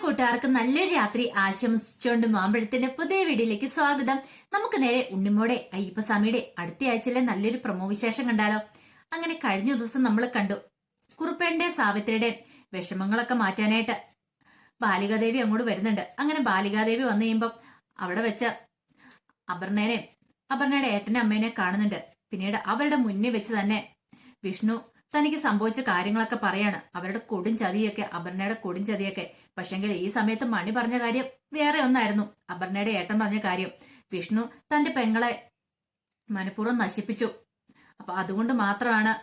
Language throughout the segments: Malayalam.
കൂട്ടുകാർക്ക് നല്ലൊരു രാത്രി ആശംസിച്ചുകൊണ്ട് മാമ്പഴത്തിന്റെ പുതിയ വീഡിയോയിലേക്ക് സ്വാഗതം. നമുക്ക് നേരെ ഉണ്ണിമോടെ അയ്യപ്പസ്വാമിയുടെ അടുത്ത ആഴ്ചയിലെ നല്ലൊരു പ്രമോ വിശേഷം കണ്ടാലോ. അങ്ങനെ കഴിഞ്ഞ ദിവസം നമ്മൾ കണ്ടു കുറുപ്പേന്റെ സാവിത്രിയുടെ വിഷമങ്ങളൊക്കെ മാറ്റാനായിട്ട് ബാലികാദേവി അങ്ങോട്ട് വരുന്നുണ്ട്. അങ്ങനെ ബാലികാദേവി വന്നു കഴിയുമ്പം അവിടെ വെച്ച് അപർണയുടെ ഏട്ടനെ അമ്മേനെ കാണുന്നുണ്ട്. പിന്നീട് അവരുടെ മുന്നിൽ വെച്ച് തന്നെ വിഷ്ണു തനിക്ക് സംഭവിച്ച കാര്യങ്ങളൊക്കെ പറയാണ്. അവരുടെ കൊടും ചതിയൊക്കെ, അപർണയുടെ കൊടും ചതിയൊക്കെ. പക്ഷെങ്കിൽ ഈ സമയത്ത് മണി പറഞ്ഞ കാര്യം വേറെ ഒന്നായിരുന്നു. അപർണയുടെ ഏട്ടൻ പറഞ്ഞ കാര്യം വിഷ്ണു തന്റെ പെങ്ങളെ മനഃപൂർവ്വം നശിപ്പിച്ചു, അപ്പൊ അതുകൊണ്ട് മാത്രമാണ്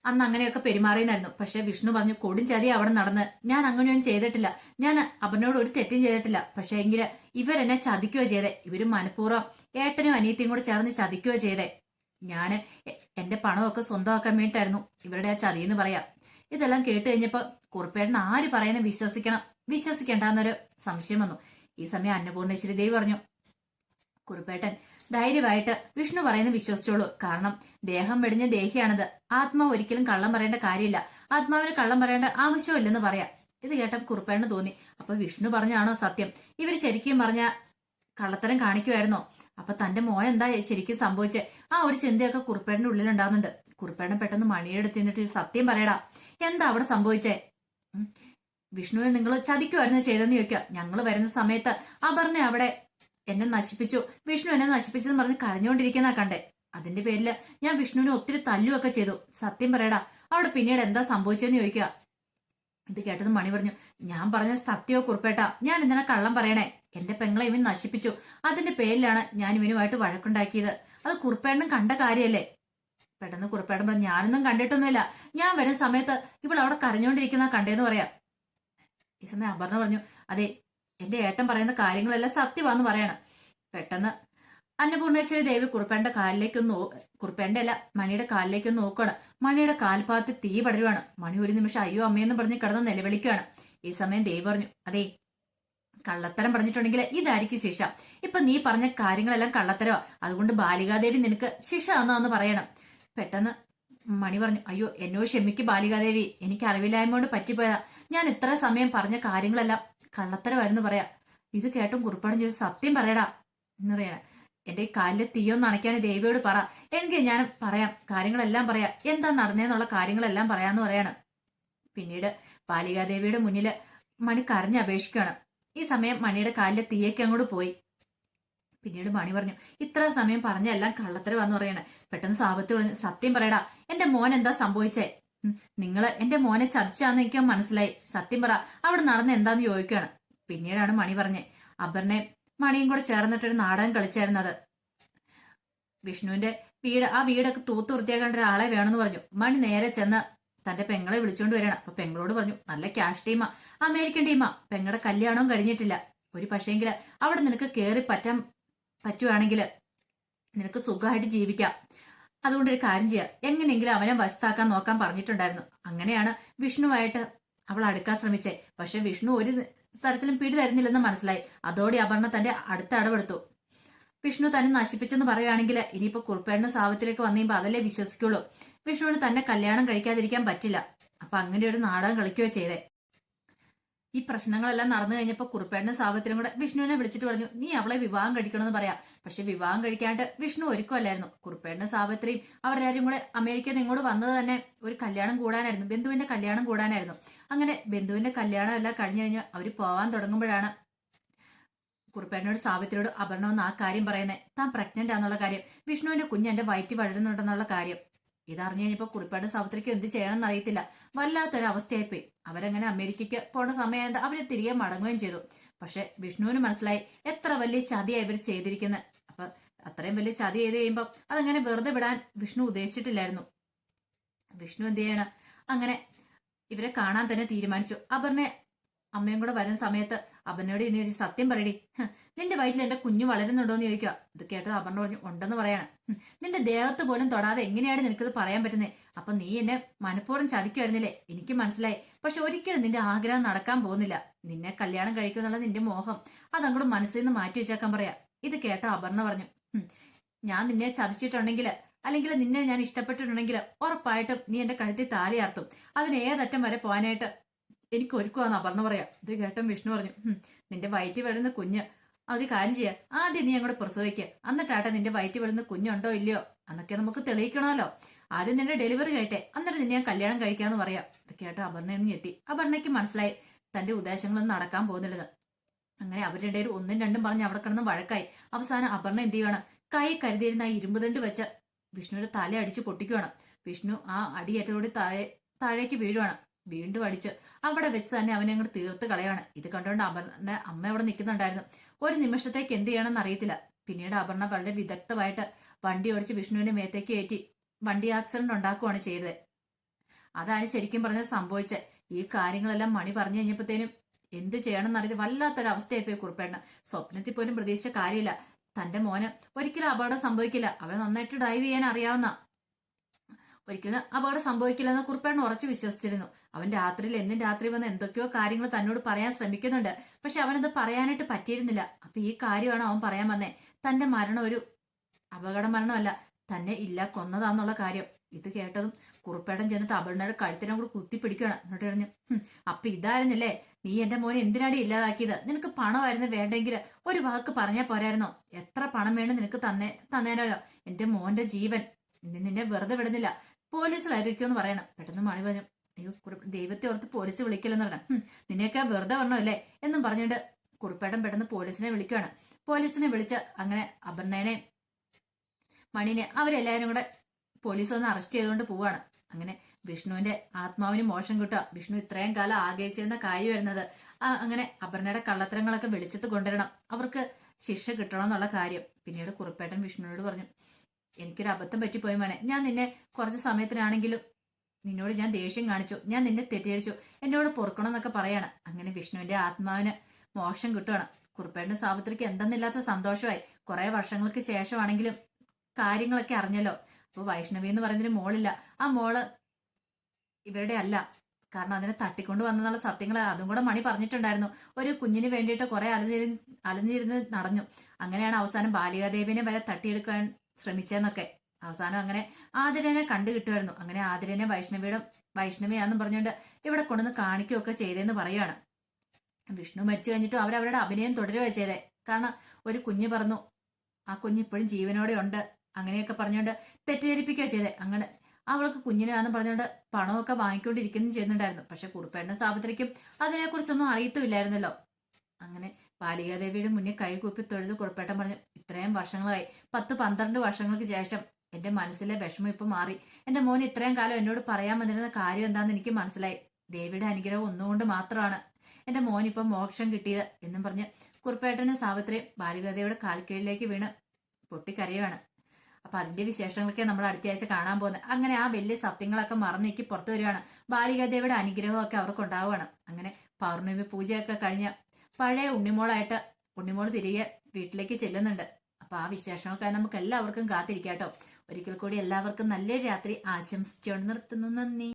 അന്ന് അങ്ങനെയൊക്കെ പെരുമാറിയെന്നായിരുന്നു. പക്ഷെ വിഷ്ണു പറഞ്ഞു കൊടും ചതി അവിടെ നടന്ന്, ഞാൻ അങ്ങനെയൊന്നും ചെയ്തിട്ടില്ല, ഞാൻ അപർണയോട് ഒരു തെറ്റും ചെയ്തിട്ടില്ല. പക്ഷെ എങ്കില് ഇവരെന്നെ ചതിക്കുകയോ ചെയ്തേ, ഇവര് മനഃപൂർവ്വം ഏട്ടനും അനിയത്തിയും കൂടെ ചേർന്ന് ചതിക്കുകയോ ചെയ്തേ. ഞാന് എന്റെ പണമൊക്കെ സ്വന്തമാക്കാൻ വേണ്ടിയിട്ടായിരുന്നു ഇവരുടെ ആ ചതി എന്ന് പറയാം. ഇതെല്ലാം കേട്ട് കഴിഞ്ഞപ്പോ കുറുപ്പേട്ടൻ ആര് പറയുന്നത് വിശ്വസിക്കണ്ടെന്നൊരു സംശയം വന്നു. ഈ സമയം അന്നപൂർണേശ്വരി ദേവി പറഞ്ഞു, കുറുപ്പേട്ടൻ ധൈര്യമായിട്ട് വിഷ്ണു പറയുന്നത് വിശ്വസിച്ചോളൂ. കാരണം ദേഹം വെടിഞ്ഞ ദേഹിയാണത്. ആത്മാവ് ഒരിക്കലും കള്ളം പറയേണ്ട കാര്യമില്ല, ആത്മാവിന് കള്ളം പറയേണ്ട ആവശ്യമില്ലെന്ന് പറയാം. ഇത് കേട്ടപ്പോൾ കുറുപ്പേട്ടന് തോന്നി, അപ്പൊ വിഷ്ണു പറഞ്ഞാണോ സത്യം? ഇവര് ശരിക്കും പറഞ്ഞ കള്ളത്തരം കാണിക്കുമായിരുന്നോ? അപ്പൊ തന്റെ മോൻ എന്താ ശരിക്കും സംഭവിച്ചേ? ആ ഒരു ചിന്തയൊക്കെ കുറുപ്പേട്ടന്റെ ഉള്ളിലുണ്ടാകുന്നുണ്ട്. കുറുപ്പേട്ടൻ പെട്ടെന്ന് മണിയെടുത്ത് നിന്നിട്ട് സത്യം പറയടാ, എന്താ അവിടെ സംഭവിച്ചേ? വിഷ്ണുവിനെ നിങ്ങൾ ചതിക്കുമായിരുന്നു ചെയ്തെന്ന് ചോദിക്കുക. ഞങ്ങൾ വരുന്ന സമയത്ത് അപർണ അവിടെ എന്നെ നശിപ്പിച്ചു, വിഷ്ണു എന്നെ നശിപ്പിച്ചെന്ന് പറഞ്ഞ് കരഞ്ഞുകൊണ്ടിരിക്കുന്ന കണ്ടേ. അതിന്റെ പേരില് ഞാൻ വിഷ്ണുവിനെ ഒത്തിരി തല്ലുമൊക്കെ ചെയ്തു. സത്യം പറയടാ, അവിടെ പിന്നീട് എന്താ സംഭവിച്ചെന്ന് ചോദിക്കുക. ഇത് കേട്ടത് മണി പറഞ്ഞു, ഞാൻ പറഞ്ഞ സത്യമോ കുറുപ്പേട്ട? ഞാൻ എന്തിനാ കള്ളം പറയണേ? എന്റെ പെങ്ങളെ ഇവൻ നശിപ്പിച്ചു, അതിന്റെ പേരിലാണ് ഞാൻ ഇവനുമായിട്ട് വഴക്കുണ്ടാക്കിയത്. അത് കുറുപ്പേട്ടനും കണ്ട കാര്യല്ലേ? പെട്ടെന്ന് കുറുപ്പേട്ടൻ പറഞ്ഞു, ഞാനൊന്നും കണ്ടിട്ടൊന്നുമില്ല, ഞാൻ വരുന്ന സമയത്ത് ഇപ്പോൾ അവിടെ കരഞ്ഞുകൊണ്ടിരിക്കുന്ന കണ്ടേന്ന് പറയാം. ഈ സമയം അപർണ പറഞ്ഞു, അതെ, എന്റെ ഏട്ടൻ പറയുന്ന കാര്യങ്ങളെല്ലാം സത്യമാണെന്ന് പറയണം. പെട്ടെന്ന് അന്നപൂർണേശ്വരി ദേവി കുറുപ്പേന്റെ അല്ല മണിയുടെ കാലിലേക്കൊന്ന് നോക്കുകയാണ്. മണിയുടെ കാൽഭാഗത്ത് തീ പടരുവാണ്. മണി ഒരു നിമിഷം അയ്യോ അമ്മയെന്ന് പറഞ്ഞ് കിടന്ന് നിലവിളിക്കുകയാണ്. ഈ സമയം ദേവി പറഞ്ഞു, അതെ, കള്ളത്തരം പറഞ്ഞിട്ടുണ്ടെങ്കിൽ ഇതായിരിക്കും ശിക്ഷ. ഇപ്പൊ നീ പറഞ്ഞ കാര്യങ്ങളെല്ലാം കള്ളത്തരവാ, അതുകൊണ്ട് ബാലികാദേവി നിനക്ക് ശിക്ഷ തന്നാന്ന് പറയണം. പെട്ടെന്ന് മണി പറഞ്ഞു, അയ്യോ എന്നോട് ക്ഷമിക്ക് ബാലികാദേവി, എനിക്ക് അറിവില്ലായ്മ കൊണ്ട് പറ്റിപ്പോയതാ. ഞാൻ ഇത്ര സമയം പറഞ്ഞ കാര്യങ്ങളെല്ലാം കള്ളത്തരമായിരുന്നു പറയാ. ഇത് കേട്ടും കുറുപ്പാടൻ ചെയ്ത് സത്യം പറയടാ എന്ന് പറയണ. എന്റെ ഈ കാലിലെ തീയൊന്ന് അണയ്ക്കാൻ ദേവിയോട് പറ, എങ്കിൽ ഞാൻ പറയാം, കാര്യങ്ങളെല്ലാം പറയാം, എന്താ നടന്നേന്നുള്ള കാര്യങ്ങളെല്ലാം പറയാന്ന് പറയാണ്. പിന്നീട് ബാലികാദേവിയുടെ മുന്നില് മണി കരഞ്ഞ് അപേക്ഷിക്കുകയാണ്. ഈ സമയം മണിയുടെ കാലിലെ തീയൊക്കെ അങ്ങോട്ട് പോയി. പിന്നീട് മണി പറഞ്ഞു, ഇത്ര സമയം പറഞ്ഞ എല്ലാം കള്ളത്തരവാന്ന് പറയണേ. പെട്ടെന്ന് സാപത്ത് പറഞ്ഞു, സത്യം പറയടാ, എന്റെ മോൻ എന്താ സംഭവിച്ചേ? നിങ്ങള് എന്റെ മോനെ ചതിച്ചാന്ന് എനിക്ക് മനസ്സിലായി, സത്യം പറ, അവിടെ നടന്ന എന്താന്ന് ചോദിക്കുകയാണ്. പിന്നീടാണ് മണി പറഞ്ഞേ, അപർണെ മണിയും കൂടെ ചേർന്നിട്ടൊരു നാടകം കളിച്ചായിരുന്നത്. വിഷ്ണുവിന്റെ ആ വീടൊക്കെ തൂത്ത് വൃത്തിയാക്കേണ്ട ഒരാളെ വേണമെന്ന് പറഞ്ഞു. മണി നേരെ ചെന്ന് തന്റെ പെങ്ങളെ വിളിച്ചോണ്ട് വരണം. അപ്പൊ പെങ്ങളോട് പറഞ്ഞു, നല്ല ക്യാഷ് ടീമാ, അമേരിക്കൻ ടീമാ, പെങ്ങളുടെ കല്യാണവും കഴിഞ്ഞിട്ടില്ല. ഒരു പക്ഷേങ്കില് അവിടെ നിനക്ക് കേറി പറ്റുവാണെങ്കിൽ നിനക്ക് സുഖമായിട്ട് ജീവിക്കാം. അതുകൊണ്ട് ഒരു കാര്യം ചെയ്യാം, എങ്ങനെയെങ്കിലും അവനെ വശത്താക്കാൻ നോക്കാൻ പറഞ്ഞിട്ടുണ്ടായിരുന്നു. അങ്ങനെയാണ് വിഷ്ണുവായിട്ട് അവൾ അടുക്കാൻ ശ്രമിച്ചേ. പക്ഷെ വിഷ്ണു ഒരു സ്ഥലത്തിലും പിടി തരുന്നില്ലെന്ന് മനസ്സിലായി. അതോടെ അപർണ തന്റെ അടുത്ത അടവെടുത്തു. വിഷ്ണു തന്നെ നശിപ്പിച്ചെന്ന് പറയുകയാണെങ്കിൽ ഇനിയിപ്പോ കുറുപ്പേടിന് സാവത്തിലേക്ക് വന്നു കഴിയുമ്പോൾ അതല്ലേ വിശ്വസിക്കുള്ളൂ. വിഷ്ണുവിന് തന്നെ കല്യാണം കഴിക്കാതിരിക്കാൻ പറ്റില്ല. അപ്പൊ അങ്ങനെ ഒരു നാടകം കളിക്കുകയോ ചെയ്തേ. ഈ പ്രശ്നങ്ങളെല്ലാം നടന്നു കഴിഞ്ഞപ്പോ കുറുപ്പേട്ടനും സാവത്തിനും കൂടെ വിഷ്ണുവിനെ വിളിച്ചിട്ട് പറഞ്ഞു, നീ അവളെ വിവാഹം കഴിക്കണമെന്ന് പറയാം. പക്ഷെ വിവാഹം കഴിക്കാണ്ട് വിഷ്ണു ഒരുക്കമല്ലായിരുന്നു. കുറുപ്പേട്ടനും സാവത്രിയും അവരാരും കൂടെ അമേരിക്കയിൽ നിന്ന് ഇങ്ങോട്ട് വന്നത് തന്നെ ഒരു കല്യാണം കൂടാനായിരുന്നു, ബന്ധുവിന്റെ കല്യാണം കൂടാനായിരുന്നു. അങ്ങനെ ബന്ധുവിന്റെ കല്യാണം എല്ലാം കഴിഞ്ഞു കഴിഞ്ഞ് അവര് പോവാൻ തുടങ്ങുമ്പോഴാണ് കുറുപ്പേട്ടനോട് സാവിത്രിയോട് അപർണ വന്ന് ആ കാര്യം പറയുന്നത്, താൻ പ്രഗ്നന്റ് ആണെന്നുള്ള കാര്യം, വിഷ്ണുവിന്റെ കുഞ്ഞ് എന്റെ വയറ്റിൽ വളരുന്നുണ്ടെന്നുള്ള കാര്യം. ഇതറിഞ്ഞു കഴിഞ്ഞപ്പോ കുറിപ്പാട് സാവിത്രിക്ക് എന്ത് ചെയ്യണമെന്ന് അറിയത്തില്ല. വല്ലാത്തൊരു അവസ്ഥയായിപ്പോയി. അവരങ്ങനെ അമേരിക്കയ്ക്ക് പോണ സമയം അവരെ തിരികെ മടങ്ങുകയും ചെയ്തു. പക്ഷെ വിഷ്ണുവിന് മനസ്സിലായി എത്ര വലിയ ചതിയായി ഇവർ ചെയ്തിരിക്കുന്നത്. അപ്പൊ അത്രയും വലിയ ചതി ചെയ്ത് കഴിയുമ്പോൾ അതങ്ങനെ വെറുതെ വിടാൻ വിഷ്ണു ഉദ്ദേശിച്ചിട്ടില്ലായിരുന്നു. വിഷ്ണു എന്ത് ചെയ്യണം, അങ്ങനെ ഇവരെ കാണാൻ തന്നെ തീരുമാനിച്ചു. അപർണ അമ്മയും കൂടെ വരുന്ന സമയത്ത് അപർണയോട് ഇനി ഒരു സത്യം പറയടി, നിന്റെ വയറ്റിൽ എന്റെ കുഞ്ഞു വളരുന്നുണ്ടോന്ന് ചോദിക്കുക. ഇത് കേട്ടത് അപർണ പറഞ്ഞു, ഉണ്ടെന്ന് പറയാണ്. നിന്റെ ദേഹത്ത് പോലും തൊടാതെ എങ്ങനെയാണ് നിനക്കത് പറയാൻ പറ്റുന്നത്? അപ്പൊ നീ എന്നെ മനഃപൂർവ്വം ചതിക്കുമായിരുന്നില്ലേ? എനിക്ക് മനസ്സിലായി. പക്ഷെ ഒരിക്കലും നിന്റെ ആഗ്രഹം നടക്കാൻ പോകുന്നില്ല. നിന്നെ കല്യാണം കഴിക്കുന്നുള്ള നിന്റെ മോഹം അതങ്ങോട്ട് മനസ്സിൽ നിന്ന് മാറ്റി വെച്ചേക്കാൻ പറയാ. ഇത് കേട്ട അപർണ പറഞ്ഞു, ഞാൻ നിന്നെ ചതിച്ചിട്ടുണ്ടെങ്കിൽ അല്ലെങ്കിൽ നിന്നെ ഞാൻ ഇഷ്ടപ്പെട്ടിട്ടുണ്ടെങ്കിൽ ഉറപ്പായിട്ടും നീ എന്റെ കഴുത്തിൽ താലിയാർത്തും. അതിന് ഏതറ്റം വരെ പോകാനായിട്ട് എനിക്ക് ഒരുക്കുവാന്ന് അപർണ പറയാം. ഇത് കേട്ടൻ വിഷ്ണു പറഞ്ഞു, നിന്റെ വയറ്റിൽ വരുന്ന കുഞ്ഞ് ഒരു കാര്യം ചെയ്യാം, ആദ്യം നീ അങ്ങോട്ട് പ്രസവിക്കുക, എന്നിട്ടാട്ടെ നിന്റെ വയറ്റിൽ വരുന്ന കുഞ്ഞുണ്ടോ ഇല്ലയോ എന്നൊക്കെ നമുക്ക് തെളിയിക്കണമല്ലോ. ആദ്യം നിന്റെ ഡെലിവറി കഴിട്ടെ, എന്നിട്ട് നിന്നെ ഞാൻ കല്യാണം കഴിക്കാന്ന് പറയാം. ഇത് കേട്ടോ അപർണയെന്ന് ഞെട്ടി. അപർണയ്ക്ക് മനസ്സിലായി തന്റെ ഉദ്ദേശങ്ങളൊന്നും നടക്കാൻ പോകുന്നില്ലെന്ന്. അങ്ങനെ അവരുടെ ഇടയിൽ ഒന്നും രണ്ടും പറഞ്ഞ് അവിടെ കിടന്ന് വഴക്കായി. അവസാനം അപർണ എന്ത് ചെയ്യുവാണ്, കൈ കരുതിയിരുന്ന ആ ഇരുമ്പുതണ്ട് വെച്ച് വിഷ്ണുവിന്റെ തല അടിച്ച് പൊട്ടിക്കുവാണ്. വിഷ്ണു ആ അടിയേറ്റതോടെ താഴേക്ക് വീഴുവാണ്. വീണ്ടും അടിച്ച് അവിടെ വെച്ച് തന്നെ അവനെ അങ്ങോട്ട് തീർത്ത് കളയാണ്. ഇത് കണ്ടുകൊണ്ട് അപർണ അമ്മ അവിടെ നിൽക്കുന്നുണ്ടായിരുന്നു. ഒരു നിമിഷത്തേക്ക് എന്ത് ചെയ്യണമെന്ന് അറിയത്തില്ല. പിന്നീട് അപർണ വളരെ വിദഗ്ധമായിട്ട് വണ്ടി ഓടിച്ച് വിഷ്ണുവിന്റെ മേത്തേക്ക് കയറ്റി വണ്ടി ആക്സിഡന്റ് ഉണ്ടാക്കുകയാണ് ചെയ്തത്. അതാണ് ശരിക്കും പറഞ്ഞത് സംഭവിച്ചത്. ഈ കാര്യങ്ങളെല്ലാം മണി പറഞ്ഞു കഴിഞ്ഞപ്പോഴത്തേനും എന്ത് ചെയ്യണമെന്ന് അറിയാതെ വല്ലാത്തൊരവസ്ഥയായി പോയി കുറുപ്പേണ്ണ. സ്വപ്നത്തിൽ പോലും പ്രതീക്ഷിച്ച കാര്യമില്ല. തന്റെ മോന് ഒരിക്കലും അപകടം സംഭവിക്കില്ല, അവൻ നന്നായിട്ട് ഡ്രൈവ് ചെയ്യാൻ അറിയാവുന്ന, ഒരിക്കലും അപകടം സംഭവിക്കില്ലെന്ന് കുറുപ്പേണ്ണ ഉറച്ചു വിശ്വസിച്ചിരുന്നു. അവൻ രാത്രിയിൽ എന്നും രാത്രി വന്ന് എന്തൊക്കെയോ കാര്യങ്ങൾ തന്നോട് പറയാൻ ശ്രമിക്കുന്നുണ്ട്. പക്ഷെ അവനത് പറയാനായിട്ട് പറ്റിയിരുന്നില്ല. അപ്പൊ ഈ കാര്യമാണ് അവൻ പറയാൻ വന്നേ. തന്റെ മരണം ഒരു അപകട മരണമല്ല, തന്നെ ഇല്ല കൊന്നതാന്നുള്ള കാര്യം. ഇത് കേട്ടതും കുറുപ്പേട്ടൻ ചെന്നിട്ട് അപർണയുടെ കഴുത്തിനെ കൂടെ കുത്തിപ്പിടിക്കുകയാണ്. എന്നിട്ട് പറഞ്ഞു, അപ്പൊ ഇതായിരുന്നില്ലേ നീ എന്റെ മോനെ എന്തിനാടി ഇല്ലാതാക്കിയത്? നിനക്ക് പണമായിരുന്നു വേണ്ടെങ്കിൽ ഒരു വാക്ക് പറഞ്ഞാൽ പോരായിരുന്നോ? എത്ര പണം വേണം നിനക്ക് തന്നേനല്ലോ. എന്റെ മോന്റെ ജീവൻ നിന്നെ വെറുതെ വിടുന്നില്ല, പോലീസിലായിരിക്കുമെന്ന് പറയണം. പെട്ടെന്ന് മണി പറഞ്ഞു, അയ്യോ ദൈവത്തെ ഓർത്ത് പോലീസ് വിളിക്കില്ലെന്ന് പറഞ്ഞു. നിന്നെയൊക്കെ വെറുതെ പറഞ്ഞല്ലേ എന്നും പറഞ്ഞിട്ട് കുറുപ്പേട്ടൻ പെട്ടെന്ന് പോലീസിനെ വിളിക്കുകയാണ്. പോലീസിനെ വിളിച്ച് അങ്ങനെ അപർണേനെ മണിനെ അവരെല്ലാവരും കൂടെ പോലീസ് വന്ന് അറസ്റ്റ് ചെയ്തുകൊണ്ട് പോവാണ്. അങ്ങനെ വിഷ്ണുവിന്റെ ആത്മാവിന് മോശം കിട്ടുക. വിഷ്ണു ഇത്രയും കാലം ആഗ്രഹിച്ചിരുന്ന കാര്യം വരുന്നത് അങ്ങനെ അപർണയുടെ കള്ളത്തരങ്ങളൊക്കെ വെളിച്ചത്ത് കൊണ്ടുവരണം, അവർക്ക് ശിക്ഷ കിട്ടണം എന്നുള്ള കാര്യം. പിന്നീട് കുറുപ്പേട്ടൻ വിഷ്ണുവിനോട് പറഞ്ഞു, എനിക്കൊരു അബദ്ധം പറ്റിപ്പോയി മോനെ, ഞാൻ നിന്നെ കുറച്ച് സമയത്തിനാണെങ്കിലും നിന്നോട് ഞാൻ ദേഷ്യം കാണിച്ചു, ഞാൻ നിന്നെ തെറ്റിദ്ധരിച്ചു, എന്നോട് പൊറുക്കണം എന്നൊക്കെ പറയാണ്. അങ്ങനെ വിഷ്ണുവിന്റെ ആത്മാവിന് മോക്ഷം കിട്ടുകയാണ്. കുറുപ്പേട്ടന് സാവിത്രിക്ക് എന്തെന്നില്ലാത്ത സന്തോഷമായി. കുറെ വർഷങ്ങൾക്ക് ശേഷമാണെങ്കിലും കാര്യങ്ങളൊക്കെ അറിഞ്ഞല്ലോ. അപ്പൊ വൈഷ്ണവി എന്ന് പറയുന്നൊരു മോളില്ല, ആ മോള് ഇവരുടെ അല്ല, കാരണം അതിനെ തട്ടിക്കൊണ്ട് വന്നെന്നുള്ള സത്യങ്ങൾ അതും കൂടെ മണി പറഞ്ഞിട്ടുണ്ടായിരുന്നു. ഒരു കുഞ്ഞിന് വേണ്ടിയിട്ട് കുറെ അലഞ്ഞിരുന്ന് നടന്നു. അങ്ങനെയാണ് അവസാനം ബാലികാദേവിനെ വരെ തട്ടിയെടുക്കാൻ ശ്രമിച്ചതെന്നൊക്കെ. അവസാനം അങ്ങനെ ആതിരനെ കണ്ടു കിട്ടുമായിരുന്നു. അങ്ങനെ ആതിരനെ വൈഷ്ണവിയാന്നും പറഞ്ഞുകൊണ്ട് ഇവിടെ കൊണ്ടുവന്ന് കാണിക്കുകയൊക്കെ ചെയ്തതെന്ന് പറയുകയാണ്. വിഷ്ണു മരിച്ചു കഴിഞ്ഞിട്ടും അവരവരുടെ അഭിനയം തുടരുക ചെയ്തേ. കാരണം ഒരു കുഞ്ഞ് പറഞ്ഞു, ആ കുഞ്ഞ് ഇപ്പോഴും ജീവനോടെ ഉണ്ട്, അങ്ങനെയൊക്കെ പറഞ്ഞുകൊണ്ട് തെറ്റിദ്ധരിപ്പിക്കുക ചെയ്തേ. അങ്ങനെ അവൾക്ക് കുഞ്ഞിനാന്ന് പറഞ്ഞുകൊണ്ട് പണമൊക്കെ വാങ്ങിക്കൊണ്ടിരിക്കുന്നു ചെയ്യുന്നുണ്ടായിരുന്നു. പക്ഷെ കുറുപ്പേണ്ണ സാവിത്രിക്കും അതിനെക്കുറിച്ചൊന്നും അറിയത്തുമില്ലായിരുന്നല്ലോ. അങ്ങനെ ബാലികാദേവിയുടെ മുന്നിൽ കൈകൂപ്പി തൊഴുത് കുറുപ്പേട്ടൻ പറഞ്ഞു, ഇത്രയും വർഷങ്ങളായി, 10-12 വർഷങ്ങൾക്ക് ശേഷം എന്റെ മനസ്സിലെ വിഷമം ഇപ്പൊ മാറി. എന്റെ മോൻ ഇത്രയും കാലം എന്നോട് പറയാൻ വന്നിരുന്ന കാര്യം എന്താണെന്ന് എനിക്ക് മനസ്സിലായി. ദേവിയുടെ അനുഗ്രഹം ഒന്നുകൊണ്ട് മാത്രമാണ് എന്റെ മോൻ ഇപ്പം മോക്ഷം കിട്ടിയത് എന്നും പറഞ്ഞ് കുറുപ്പേട്ടനും സാവിത്രിയും ബാലികാദേവിയുടെ കാൽക്കീഴിലേക്ക് വീണ് പൊട്ടിക്കരയുവാണ്. അപ്പൊ അതിന്റെ വിശേഷങ്ങളൊക്കെ നമ്മൾ അടുത്ത ആഴ്ച കാണാൻ പോകുന്നത്. അങ്ങനെ ആ വലിയ സത്യങ്ങളൊക്കെ മറന്നേക്ക് പുറത്തു വരികയാണ്. ബാലികാദേവിയുടെ അനുഗ്രഹമൊക്കെ അവർക്ക് ഉണ്ടാവുകയാണ്. അങ്ങനെ പൗർണമി പൂജയൊക്കെ കഴിഞ്ഞ് പഴയ ഉണ്ണിമോളായിട്ട് ഉണ്ണിമോൾ തിരികെ വീട്ടിലേക്ക് ചെല്ലുന്നുണ്ട്. അപ്പൊ ആ വിശേഷങ്ങൾക്കായി നമുക്ക് എല്ലാവർക്കും കാത്തിരിക്കാട്ടോ. ഒരിക്കൽ കൂടി എല്ലാവർക്കും നല്ലൊരു രാത്രി ആശംസിച്ചുകൊണ്ട് നിർത്തുന്നു. നന്ദി.